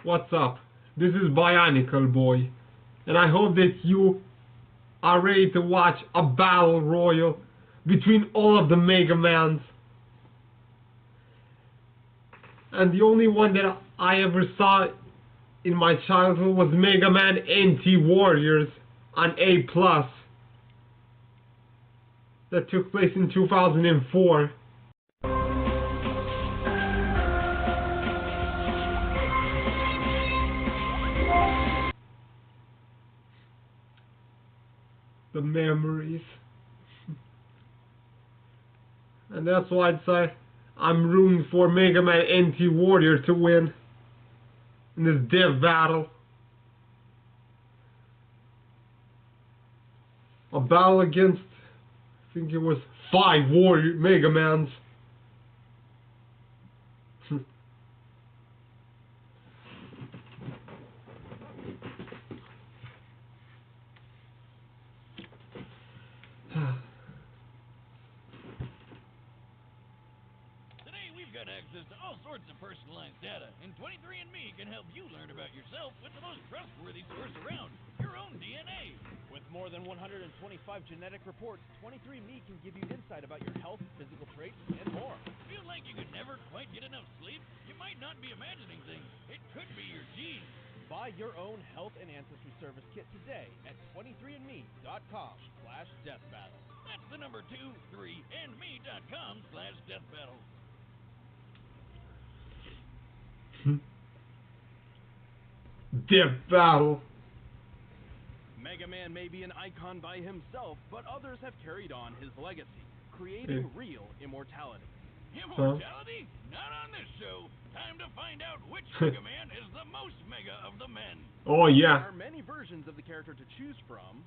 What's up? This is Bionicle Boy, and I hope that you are ready to watch a battle royal between all of the Megamans. And the only one that I ever saw in my childhood was Mega Man Anti-Warriors on A+, that took place in 2004. The memories. And that's why I'd say I'm rooting for Mega Man Anti-Warrior to win in this death battle. A battle against, I think it was 5 Warrior Megamans. Got access to all sorts of personalized data, and 23andMe can help you learn about yourself with the most trustworthy source around, your own DNA. With more than 125 genetic reports, 23andMe can give you insight about your health, physical traits, and more. Feel like you could never quite get enough sleep? You might not be imagining things. It could be your genes. Buy your own health and ancestry service kit today at 23andme.com/deathbattle. That's the number 23andme.com/deathbattle. Death battle. Mega Man may be an icon by himself, but others have carried on his legacy, creating real immortality. Immortality? Not on this show. Time to find out which Mega Man is the most mega of the men. Oh yeah. There are many versions of the character to choose from.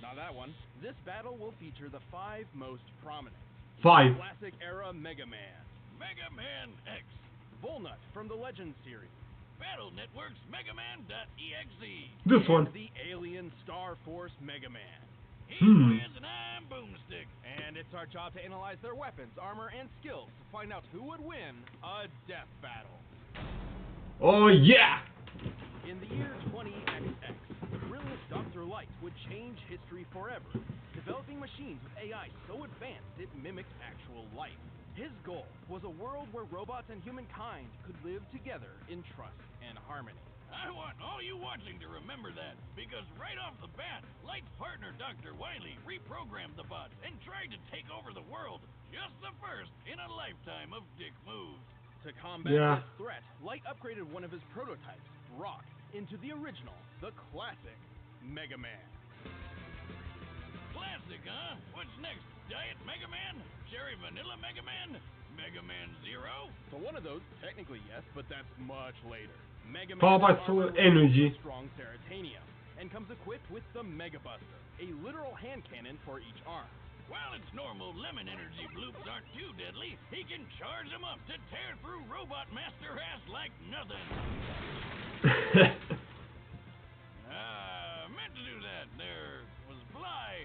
Not that one. This battle will feature the 5 most prominent. 5. Classic era Mega Man. Mega Man X. Volnut from the Legends series. Battle Network's Megaman.exe. This one. The Alien Star Force Mega Man. He's Wiz and I'm Boomstick. And it's our job to analyze their weapons, armor, and skills to find out who would win a death battle. Oh yeah. In the year 20XX, the brilliant Dr. Light would change history forever, developing machines with AI so advanced it mimicked actual life. His goal was a world where robots and humankind could live together in trust and harmony. I want all you watching to remember that, because right off the bat, Light's partner Dr. Wily reprogrammed the bots and tried to take over the world. Just the first in a lifetime of dick moves. To combat this threat, Light upgraded one of his prototypes, Rock, into the original, the classic Mega Man. Classic, huh? What's next? Diet Mega Man? Cherry Vanilla Mega Man? Mega Man Zero? For one of those, technically yes, but that's much later. Mega Man Power energy. Strong Ceratanium, and comes equipped with the Mega Buster, a literal hand cannon for each arm. While its normal lemon energy bloops aren't too deadly, he can charge them up to tear through Robot Master ass like nothing. Meant to do that. There was Fly.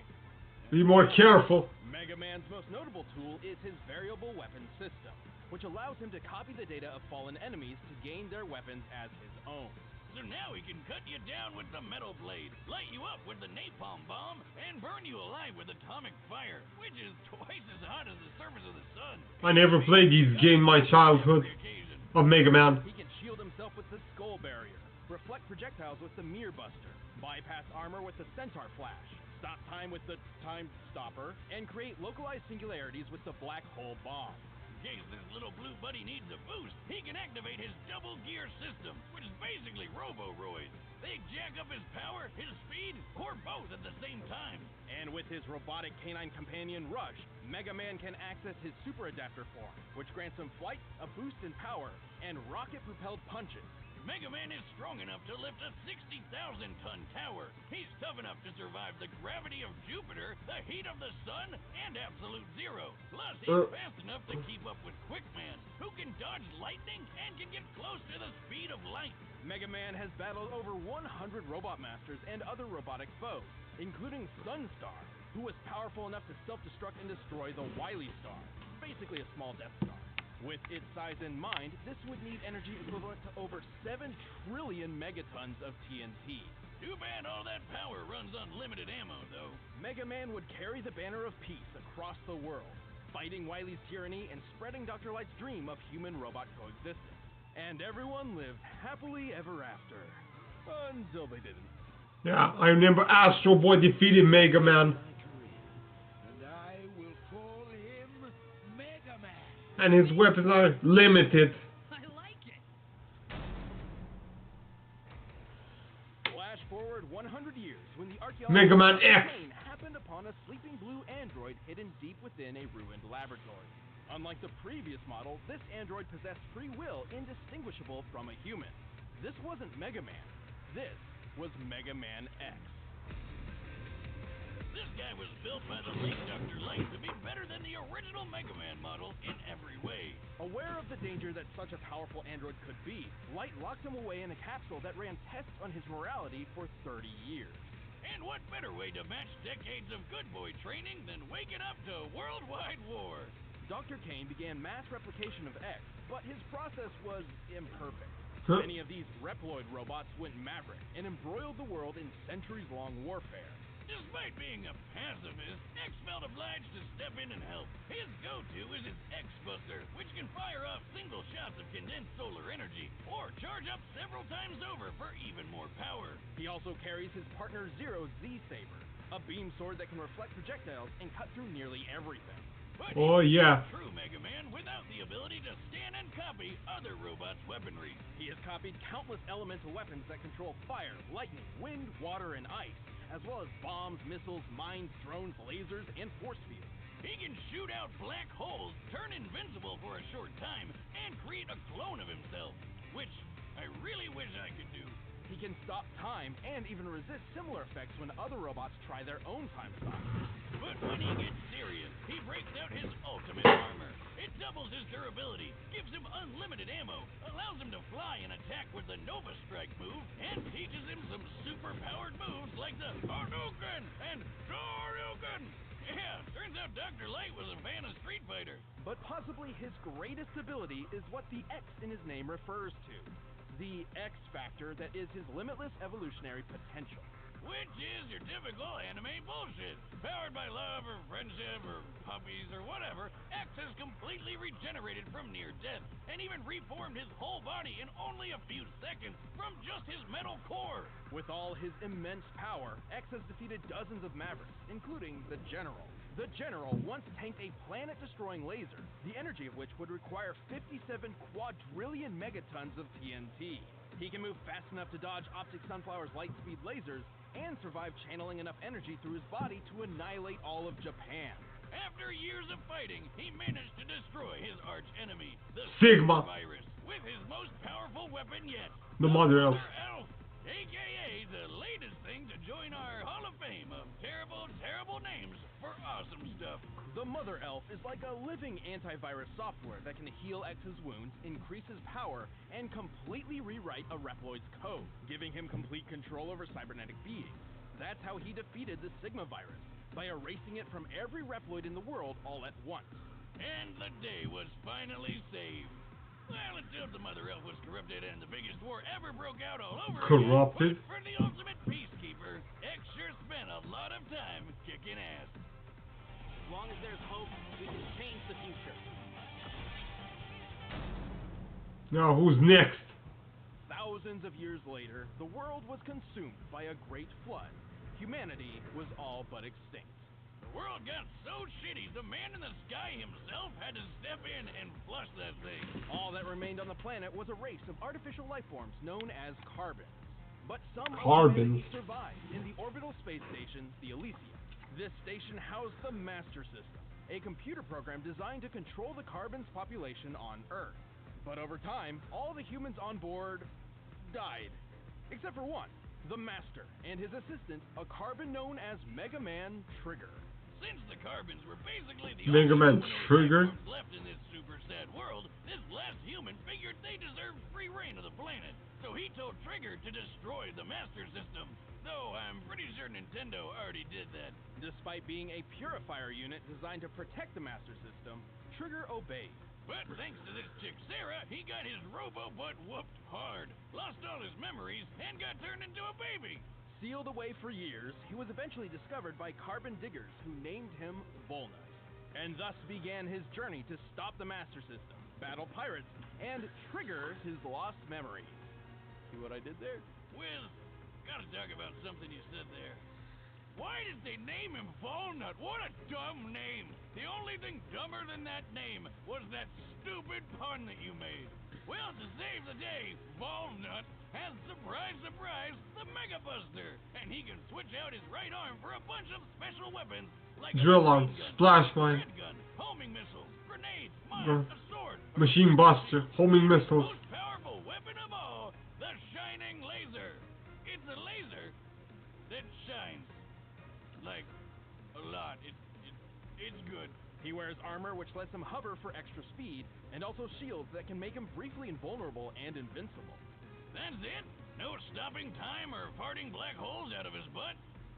Be more careful. Mega Man's most notable tool is his variable weapon system, which allows him to copy the data of fallen enemies to gain their weapons as his own. So now he can cut you down with the metal blade, light you up with the napalm bomb, and burn you alive with atomic fire, which is twice as hot as the surface of the sun. I never played these games in my childhood of Mega Man. He can shield himself with the Skull Barrier, reflect projectiles with the Mirror Buster, bypass armor with the Centaur Flash, stop time with the Time Stopper, and create localized singularities with the Black Hole Bomb. In case this little blue buddy needs a boost, he can activate his double gear system, which is basically Roboroid. They jack up his power, his speed, or both at the same time. And with his robotic canine companion Rush, Mega Man can access his Super Adapter form, which grants him flight, a boost in power, and rocket-propelled punches. Mega Man is strong enough to lift a 60,000-ton tower. He's tough enough to survive the gravity of Jupiter, the heat of the sun, and absolute zero. Plus, he's fast enough to keep up with Quickman, who can dodge lightning and can get close to the speed of light. Mega Man has battled over 100 Robot Masters and other robotic foes, including Sunstar, who was powerful enough to self-destruct and destroy the Wily Star, basically a small Death Star. With its size in mind, this would need energy equivalent to over 7 trillion megatons of TNT. Too bad all that power runs on limited ammo, though. Mega Man would carry the banner of peace across the world, fighting Wily's tyranny and spreading Dr. Light's dream of human-robot coexistence. And everyone lived happily ever after. Until they didn't. Yeah, I remember Astro Boy defeated Mega Man. And I will call him Megaman. And his weapons are limited. I like it. Flash forward 100 years when the Mega Man X. plane happened upon a sleeping blue android hidden deep within a ruined laboratory. Unlike the previous model, this android possessed free will indistinguishable from a human. This wasn't Mega Man. This was Mega Man X. This guy was built by the late Dr. Light to be better than the original Mega Man model in every way. Aware of the danger that such a powerful android could be, Light locked him away in a capsule that ran tests on his morality for 30 years. And what better way to match decades of good boy training than waking up to worldwide war? Dr. Kane began mass replication of X, but his process was imperfect. Huh? Many of these Reploid robots went maverick and embroiled the world in centuries-long warfare. Despite being a pacifist, X felt obliged to step in and help. His go-to is his X-Buster, which can fire off single shots of condensed solar energy, or charge up several times over for even more power. He also carries his partner Zero's Z-Saber, a beam sword that can reflect projectiles and cut through nearly everything. But Oh yeah. true Mega Man without the ability to scan and copy other robots' weaponry. He has copied countless elemental weapons that control fire, lightning, wind, water, and ice, as well as bombs, missiles, mines, drones, lasers, and force fields. He can shoot out black holes, turn invincible for a short time, and create a clone of himself, which I really wish I could do. He can stop time and even resist similar effects when other robots try their own time stoppers. But when he gets serious, he breaks out his ultimate armor. It doubles his durability, gives him unlimited ammo, allows him to fly and attack with the Nova Strike move, and teaches him some super-powered moves like the Hadouken and Shoryuken. Yeah, turns out Dr. Light was a fan of Street Fighter. But possibly his greatest ability is what the X in his name refers to. The X factor that is his limitless evolutionary potential. Which is your typical anime bullshit. Powered by love or friendship or puppies or whatever, X has completely regenerated from near death and even reformed his whole body in only a few seconds from just his metal core. With all his immense power, X has defeated dozens of mavericks, including the General. The General once tanked a planet-destroying laser, the energy of which would require 57 quadrillion megatons of TNT. He can move fast enough to dodge Optic Sunflower's light-speed lasers and survive channeling enough energy through his body to annihilate all of Japan. After years of fighting, he managed to destroy his arch-enemy, the Sigma virus, with his most powerful weapon yet, the Mother Elf. aka the latest thing to join our Hall of Fame of terrible, terrible names for awesome stuff. The Mother Elf is like a living antivirus software that can heal X's wounds, increase his power, and completely rewrite a Reploid's code, giving him complete control over cybernetic beings. That's how he defeated the Sigma virus, by erasing it from every Reploid in the world all at once. And the day was finally saved. Well, until the Mother Elf was corrupted and the biggest war ever broke out all over Corrupted? again. But for the ultimate peacekeeper, X sure spent a lot of time kicking ass. As long as there's hope, we can change the future. Now who's next? Thousands of years later, the world was consumed by a great flood. Humanity was all but extinct. The world got so shitty, the man in the sky himself had to step in and flush that thing. All that remained on the planet was a race of artificial life forms known as carbons. But some of Carbons? humanity survived in the orbital space station, the Elysium. This station housed the Master System, a computer program designed to control the carbons' population on Earth. But over time, all the humans on board died. Except for one, the Master, and his assistant, a carbon known as Mega Man Trigger. Since the carbons were basically the Mega Man only Trigger? life forms left in this super sad world, this last human figured they deserved free reign of the planet. So he told Trigger to destroy the Master System. Though I'm pretty sure Nintendo already did that. Despite being a purifier unit designed to protect the Master System, Trigger obeyed. But thanks to this chick Sarah, he got his robo-butt whooped hard, lost all his memories, and got turned into a baby. Sealed away for years, he was eventually discovered by carbon diggers who named him Volnut, and thus began his journey to stop the Master System, battle pirates, and trigger his lost memories. See what I did there? Well, gotta talk about something you said there. Why did they name him Volnut? What a dumb name! The only thing dumber than that name was that stupid pun that you made. Well, to save the day, Volnut has, surprise, surprise, the Mega Buster, and he can switch out his right arm for a bunch of special weapons like Drill a arm, machine gun, splash mine, red gun, homing missiles, grenades, mines, a sword, machine buster, homing missiles. most powerful weapon of all, the shining laser. It's a laser that shines like a lot. It's good. He wears armor which lets him hover for extra speed, and also shields that can make him briefly invulnerable and invincible. That's it? No stopping time or farting black holes out of his butt?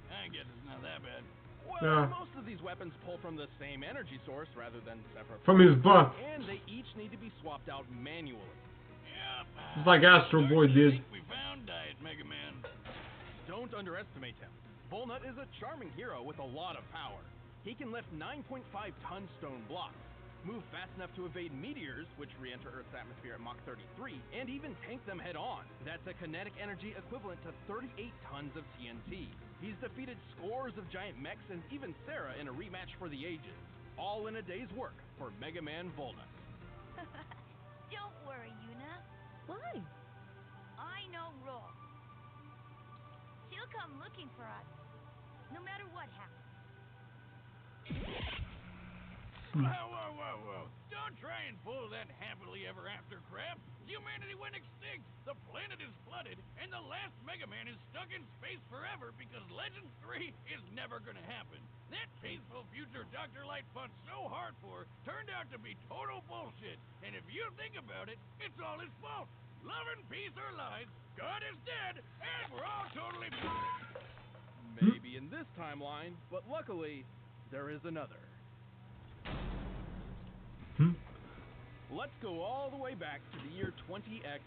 I guess it's not that bad. Well, most of these weapons pull from the same energy source rather than separate From his butt. and they each need to be swapped out manually. Yep. Just like Astro Boy did. We found Diet Mega Man. Don't underestimate him. Volnut is a charming hero with a lot of power. He can lift 9.5-ton stone blocks, move fast enough to evade meteors, which re-enter Earth's atmosphere at Mach 33, and even tank them head-on. That's a kinetic energy equivalent to 38 tons of TNT. He's defeated scores of giant mechs and even Sarah in a rematch for the ages. All in a day's work for Mega Man Volnut. Don't worry, Yuna. Why? I know Roll. She'll come looking for us, no matter what happens. Whoa. Don't try and pull that happily ever after crap. Humanity went extinct, the planet is flooded, and the last Mega Man is stuck in space forever because Legends 3 is never gonna happen. That peaceful future Dr. Light fought so hard for turned out to be total bullshit. And if you think about it, it's all his fault. Love and peace are lies, God is dead, and we're all totally... Maybe in this timeline, but luckily, there is another. Let's go all the way back to the year 20XX.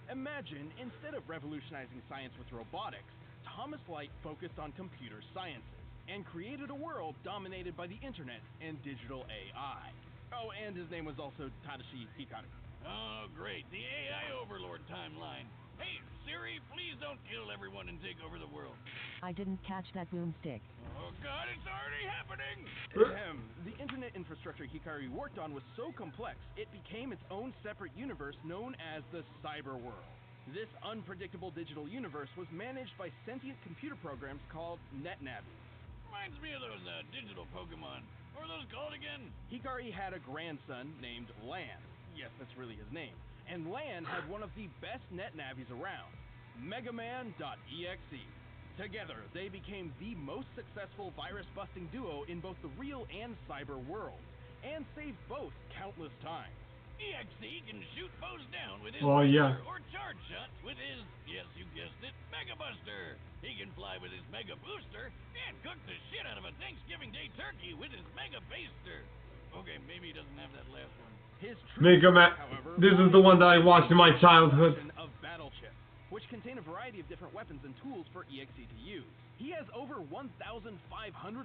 Imagine, instead of revolutionizing science with robotics, Thomas Light focused on computer sciences and created a world dominated by the internet and digital AI. Oh, and his name was also Tadashi Hikaru. Oh, great. The AI Overlord timeline. Hey, Siri, please don't kill everyone and take over the world. I didn't catch that boomstick. Oh, God, it's already happening! The internet infrastructure Hikaru worked on was so complex, it became its own separate universe known as the cyber world. This unpredictable digital universe was managed by sentient computer programs called NetNavis. Reminds me of those digital Pokemon. What are those called again? Hikari had a grandson named Lan. Yes, that's really his name. And Lan had one of the best NetNavis around, Megaman.exe. Together, they became the most successful virus-busting duo in both the real and cyber worlds, and saved both countless times. EXE can shoot foes down with his yeah. or charge shots with his, yes, you guessed it, Mega Buster. He can fly with his Mega Booster and cook the shit out of a Thanksgiving Day turkey with his Mega Baster. Okay, maybe he doesn't have that last one. His Mega Man. however, This is the one that I watched in my childhood. Of battle chips, which contain a variety of different weapons and tools for EXE to use. He has over 1,500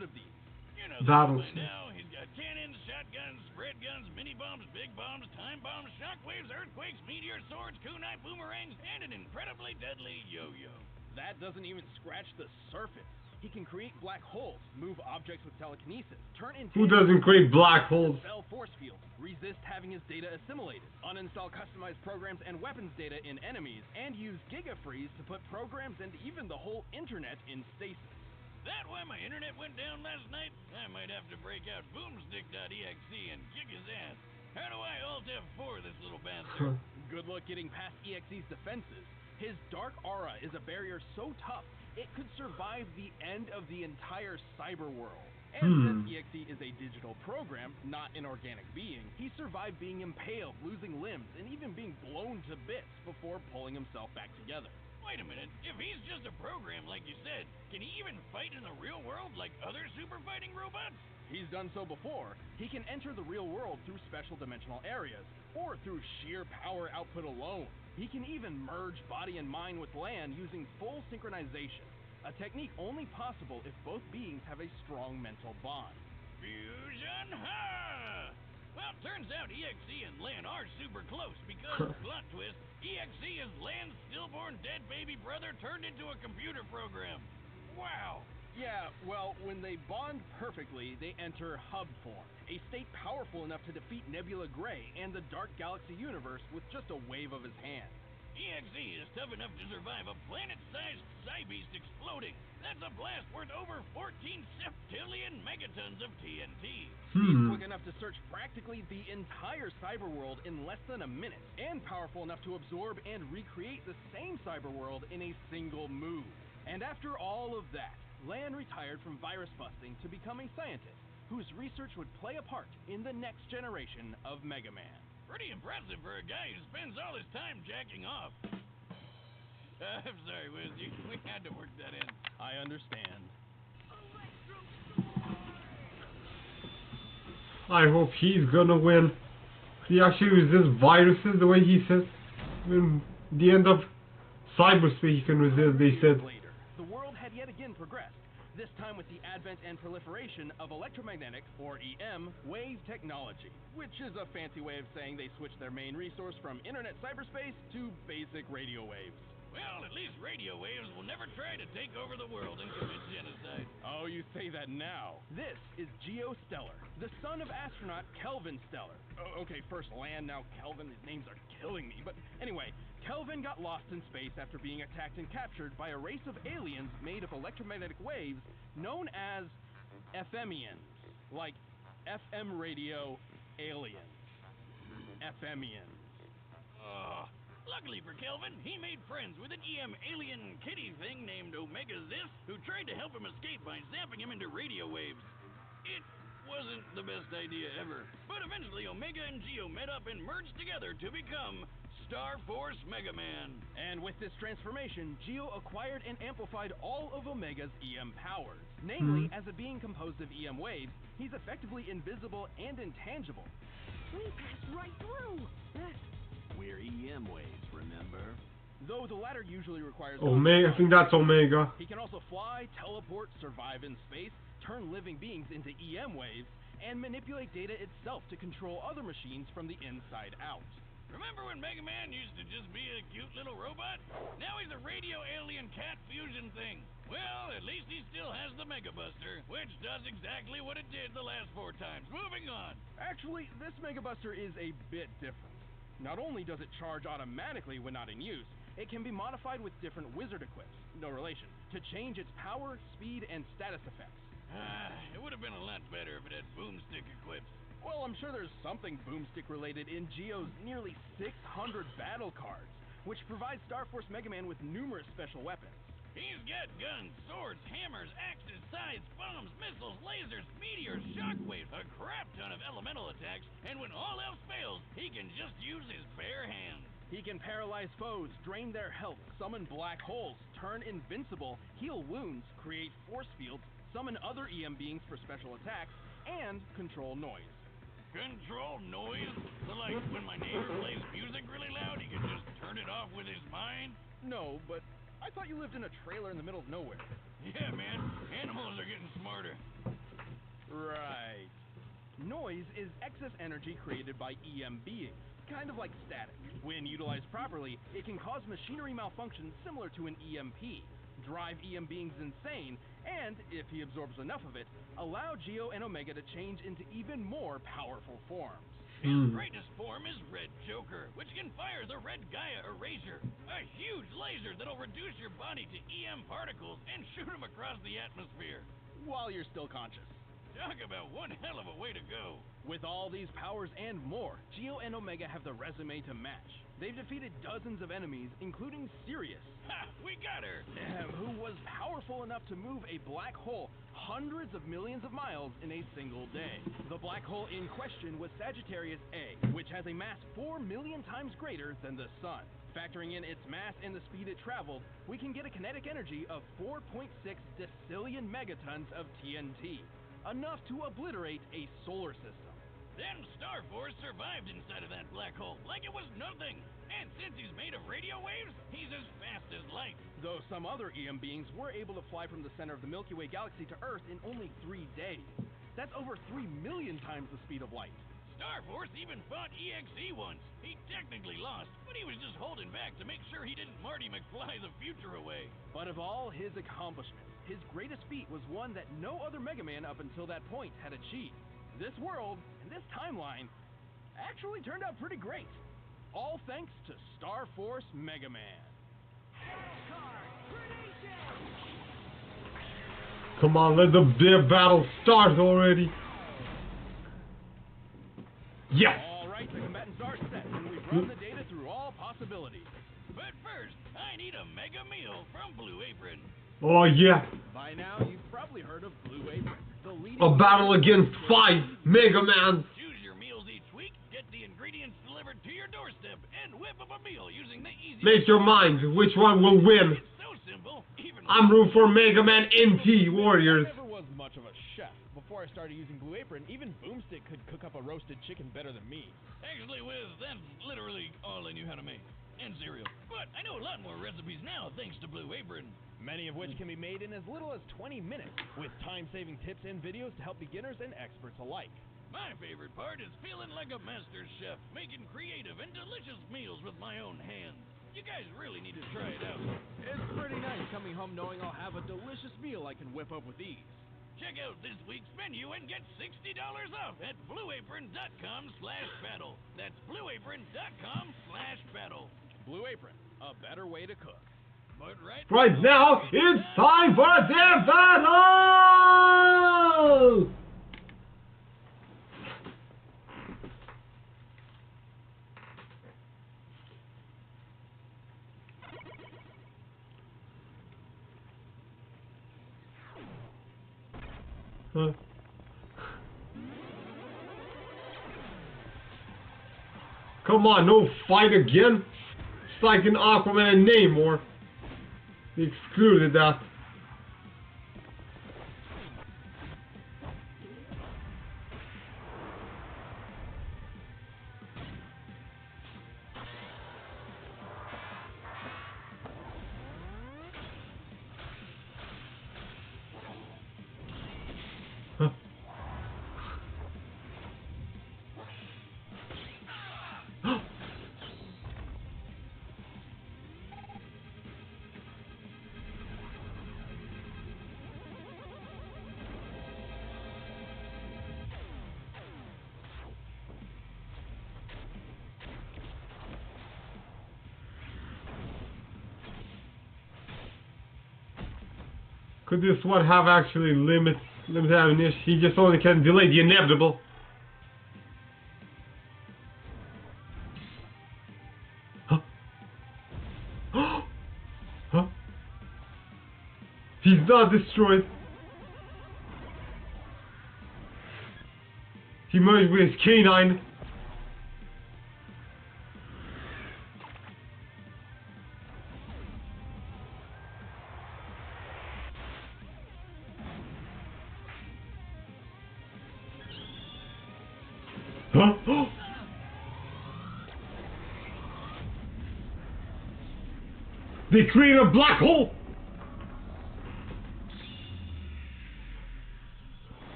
of these. You know the Battle one by chips. now. He's got cannons, shotguns, spread guns, mini bombs, big bombs, time bombs, shockwaves, earthquakes, meteor swords, kunai boomerangs, and an incredibly deadly yo-yo. That doesn't even scratch the surface. He can create black holes, move objects with telekinesis, turn into... Who doesn't create black holes? ...dispel force fields, resist having his data assimilated, uninstall customized programs and weapons data in enemies, and use GigaFreeze to put programs and even the whole internet in stasis. That why my internet went down last night? I might have to break out boomstick.exe and kick his ass. How do I Alt F4 this little bastard? Good luck getting past EXE's defenses. His dark aura is a barrier so tough, it could survive the end of the entire cyber world. And since EXE is a digital program, not an organic being, he survived being impaled, losing limbs, and even being blown to bits before pulling himself back together. Wait a minute, if he's just a program like you said, can he even fight in the real world like other super fighting robots? he's done so before, he can enter the real world through special dimensional areas, or through sheer power output alone. He can even merge body and mind with land using full synchronization, a technique only possible if both beings have a strong mental bond. Fusion, ha! Well, turns out EXE and Lan are super close because, plot twist, EXE is Lan's stillborn dead baby brother turned into a computer program. Wow! Yeah, well, when they bond perfectly, they enter hub form, a state powerful enough to defeat Nebula Gray and the Dark Galaxy universe with just a wave of his hand. EXE is tough enough to survive a planet-sized Psybeast exploding. That's a blast worth over 14 septillion megatons of TNT. He's quick enough to search practically the entire cyberworld in less than a minute, and powerful enough to absorb and recreate the same cyberworld in a single move. And after all of that, Lan retired from virus busting to become a scientist whose research would play a part in the next generation of Megaman. Pretty impressive for a guy who spends all his time jacking off. I'm sorry, Wiz. We had to work that in. I understand. I hope he's gonna win. He actually resists viruses the way he says. In the end of cyberspace, he can resist, they said. Later, the world had yet again progressed, this time with the advent and proliferation of electromagnetic, or EM, wave technology, which is a fancy way of saying they switched their main resource from internet cyberspace to basic radio waves. Well, at least radio waves will never try to take over the world and commit genocide. Oh, you say that now. This is Geo Stellar, the son of astronaut Kelvin Stellar. Oh, okay, first Lan, now Kelvin. These names are killing me. But anyway, Kelvin got lost in space after being attacked and captured by a race of aliens made of electromagnetic waves known as FMians. Like FM radio aliens. FMians. Luckily for Kelvin, he made friends with an EM alien kitty thing named Omega Zis, who tried to help him escape by zapping him into radio waves. It wasn't the best idea ever, but eventually Omega and Geo met up and merged together to become Star Force Megaman. And with this transformation, Geo acquired and amplified all of Omega's EM powers. Namely, as a being composed of EM waves, he's effectively invisible and intangible. We passed right through. We're EM waves, remember? Though the latter usually requires... Omega, I think that's Omega. He can also fly, teleport, survive in space, turn living beings into EM waves, and manipulate data itself to control other machines from the inside out. Remember when Megaman used to just be a cute little robot? Now he's a radio alien cat fusion thing. Well, at least he still has the Mega Buster, which does exactly what it did the last 4 times. Moving on. Actually, this Mega Buster is a bit different. Not only does it charge automatically when not in use, it can be modified with different wizard equips, no relation, to change its power, speed, and status effects. It would have been a lot better if it had boomstick equips. Well, I'm sure there's something boomstick related in Geo's nearly 600 battle cards, which provides Star Force Megaman with numerous special weapons. He's got guns, swords, hammers, axes, scythes, bombs, missiles, lasers, meteors, shockwaves, a crap ton of elemental attacks, and when all else fails, he can just use his bare hands. He can paralyze foes, drain their health, summon black holes, turn invincible, heal wounds, create force fields, summon other EM beings for special attacks, and control noise. Control noise? So like when my neighbor plays music really loud, he can just turn it off with his mind? No, but I thought you lived in a trailer in the middle of nowhere. Yeah, man. Animals are getting smarter. Right. Noise is excess energy created by EM beings, kind of like static. When utilized properly, it can cause machinery malfunction similar to an EMP, drive EM beings insane, and, if he absorbs enough of it, allow Geo and Omega to change into even more powerful forms. His greatest form is Red Joker, which can fire the Red Gaia Erasure, a huge laser that'll reduce your body to EM particles and shoot them across the atmosphere. While you're still conscious. Talk about one hell of a way to go. With all these powers and more, Geo and Omega have the resume to match. They've defeated dozens of enemies, including Sirius. Ha! We got her! Who was powerful enough to move a black hole hundreds of millions of miles in a single day. The black hole in question was Sagittarius A, which has a mass 4 million times greater than the Sun. Factoring in its mass and the speed it traveled, we can get a kinetic energy of 4.6 decillion megatons of TNT. enough to obliterate a solar system. Then Star Force survived inside of that black hole like it was nothing. And since he's made of radio waves, he's as fast as light. Though some other EM beings were able to fly from the center of the Milky Way galaxy to Earth in only 3 days. That's over 3 million times the speed of light. Star Force even fought EXE once. He technically lost, but he was just holding back to make sure he didn't Marty McFly the future away. But of all his accomplishments, his greatest feat was one that no other Mega Man up until that point had achieved. This world, and this timeline, actually turned out pretty great. All thanks to Star Force Mega Man. Come on, let the Deathbattle start already. Yes! Alright, the combatants are set, and we've run the data through all possibilities. But first, I need a mega meal from Blue Apron. Oh yeah. By now, you've probably heard of Blue Apron, the leading... A battle against 5 Megamans. Choose your meals each week, get the ingredients delivered to your doorstep, and whip up a meal using the easy... Make your mind which one will win. It's so simple, even... I'm rooting for Megaman NT Warriors. I never was much of a chef. Before I started using Blue Apron, even Boomstick could cook up a roasted chicken better than me. Actually, that's literally all I knew how to make. And cereal. But I know a lot more recipes now thanks to Blue Apron. Many of which can be made in as little as 20 minutes, with time-saving tips and videos to help beginners and experts alike. My favorite part is feeling like a master chef, making creative and delicious meals with my own hands. You guys really need to try it out. It's pretty nice coming home knowing I'll have a delicious meal I can whip up with ease. Check out this week's menu and get $60 off at blueapron.com/battle. That's blueapron.com/battle. Blue Apron, a better way to cook. But Right now, it's time for Deathbattle! Huh? Come on, no fight again? It's like an Aquaman and Namor. They excluded that. Huh? Could this one have actually limited ammunition? He just only can delay the inevitable. Huh? Huh? He's not destroyed. He merged with his canine. Huh? They create a black hole!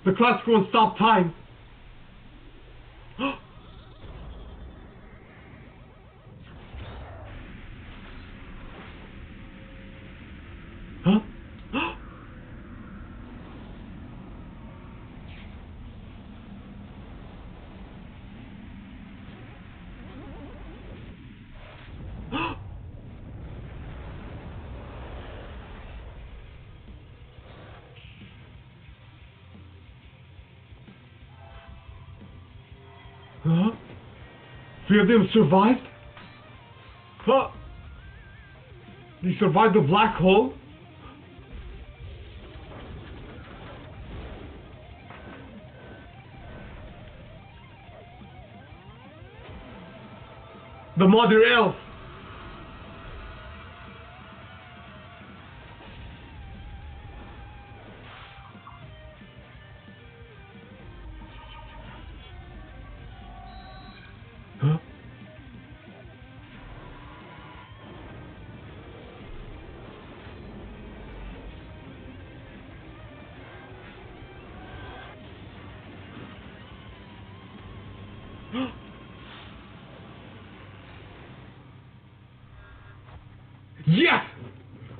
The clock won't stop time. Huh? Huh? 3 of them survived? Huh? They survived the black hole? The mother elf! Yes!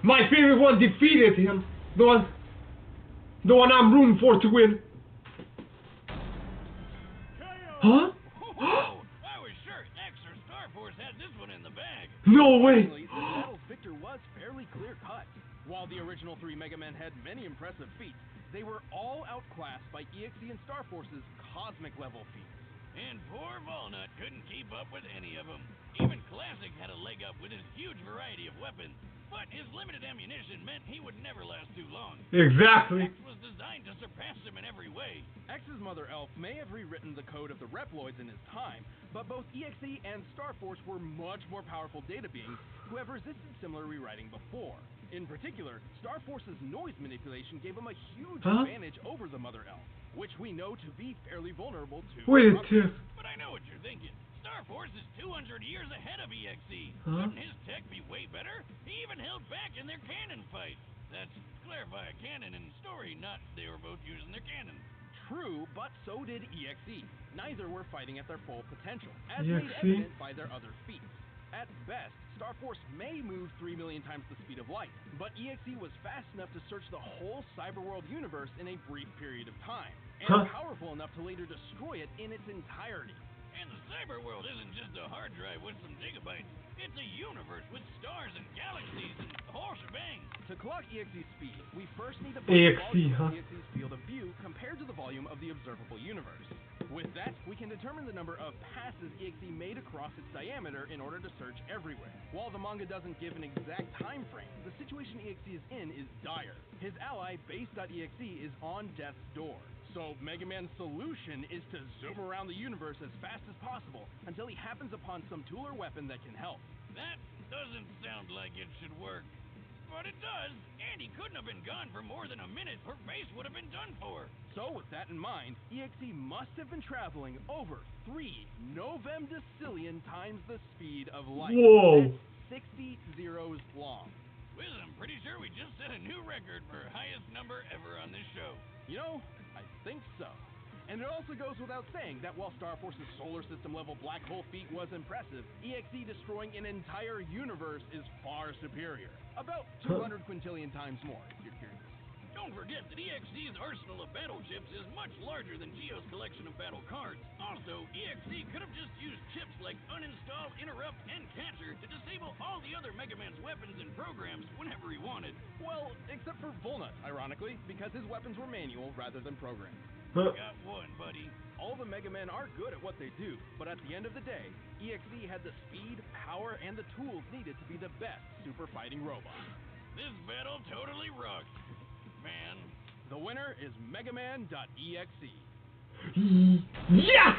My favorite one defeated him. The one I'm rooting for to win. Huh? Oh, I was sure X or Star Force had this one in the bag. No way! Finally, this battle's victor was fairly clear-cut. While the original three Mega Men had many impressive feats, they were all outclassed by EXE and Star Force's cosmic-level feats. And poor Walnut couldn't keep up with any of them. Even Classic had a leg up with his huge variety of weapons, but his limited ammunition meant he would never last too long. Exactly. X was designed to surpass him in every way. X's Mother Elf may have rewritten the code of the Reploids in his time, but both EXE and Star Force were much more powerful data beings who have resisted similar rewriting before. In particular, Star Force's noise manipulation gave him a huge advantage over the Mother Elf, which we know to be fairly vulnerable to... Wait a tick. But I know what you're thinking. Star Force is 200 years ahead of EXE. Huh? Wouldn't his tech be way better? He even held back in their cannon fight. That's, clarify, cannon and story, not they were both using their cannons. True, but so did EXE. Neither were fighting at their full potential, as made EXE? evident by their other feats. At best, Star Force may move 3 million times the speed of light, but EXE was fast enough to search the whole cyberworld universe in a brief period of time, and powerful enough to later destroy it in its entirety. And the cyberworld isn't just a hard drive with some gigabytes. It's a universe with stars and galaxies and the whole shebang. To clock EXE's speed, we first need to find the volume huh? of EXE's field of view compared to the volume of the observable universe. With that, we can determine the number of passes EXE made across its diameter in order to search everywhere. While the manga doesn't give an exact time frame, the situation EXE is in is dire. His ally, Base.exe, is on death's door. So Mega Man's solution is to zoom around the universe as fast as possible until he happens upon some tool or weapon that can help. That doesn't sound like it should work. But it does, and he couldn't have been gone for more than a minute or Base would have been done for. So with that in mind, EXE must have been traveling over 3 novemdecillion times the speed of light. Whoa! That's 60 zeros long. Wiz, I'm pretty sure we just set a new record for highest number ever on this show. You know, I think so. And it also goes without saying that while Star Force's solar system level black hole feat was impressive, EXE destroying an entire universe is far superior. About 200 quintillion times more, if you're curious. Don't forget that EXE's arsenal of battle chips is much larger than Geo's collection of battle cards. Also, EXE could have just used chips like Uninstall, Interrupt, and Catcher to disable all the other Mega Man's weapons and programs whenever he wanted. Well, except for Volnut, ironically, because his weapons were manual rather than programmed. Got one, buddy. All the Mega Men are good at what they do, but at the end of the day, EXE had the speed, power, and the tools needed to be the best super fighting robot. This battle totally rocked, man. The winner is Megaman.exe. Yes!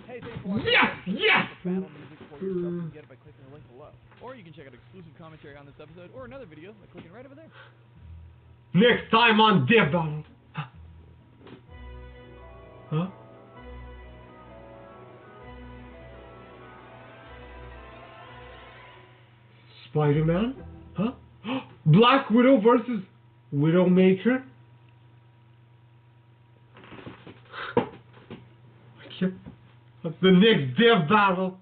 Hey, thanks for watching. Yes! Yes! The battle music for yourself. You can get it by clicking the link below. Or you can check out exclusive commentary on this episode or another video by clicking right over there. Next time on Deathbattle. Huh? Spider-Man? Huh? Black Widow versus Widowmaker? That's the next Deathbattle.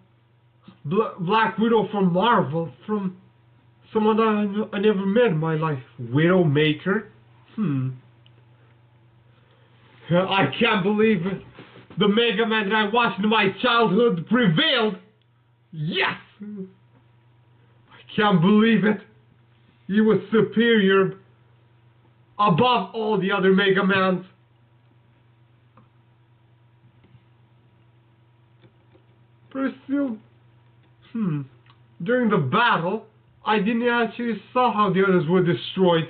Black Widow from Marvel, from someone that I never met in my life. Widowmaker? I can't believe it. The Mega Man that I watched in my childhood prevailed. Yes! I can't believe it. He was superior above all the other Mega Mans. But still, during the battle, I didn't actually saw how the others were destroyed.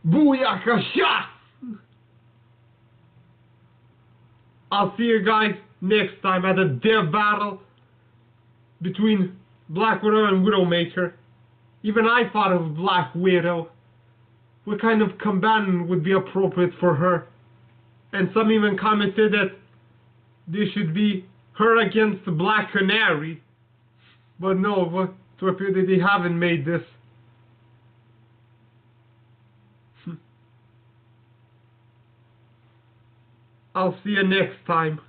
Booyakasha! I'll see you guys next time at the Deathbattle between Black Widow and Widowmaker. Even I thought of Black Widow. What kind of combatant would be appropriate for her? And some even commented that this should be her against the Black Canary. But no, to appear that they haven't made this. I'll see you next time.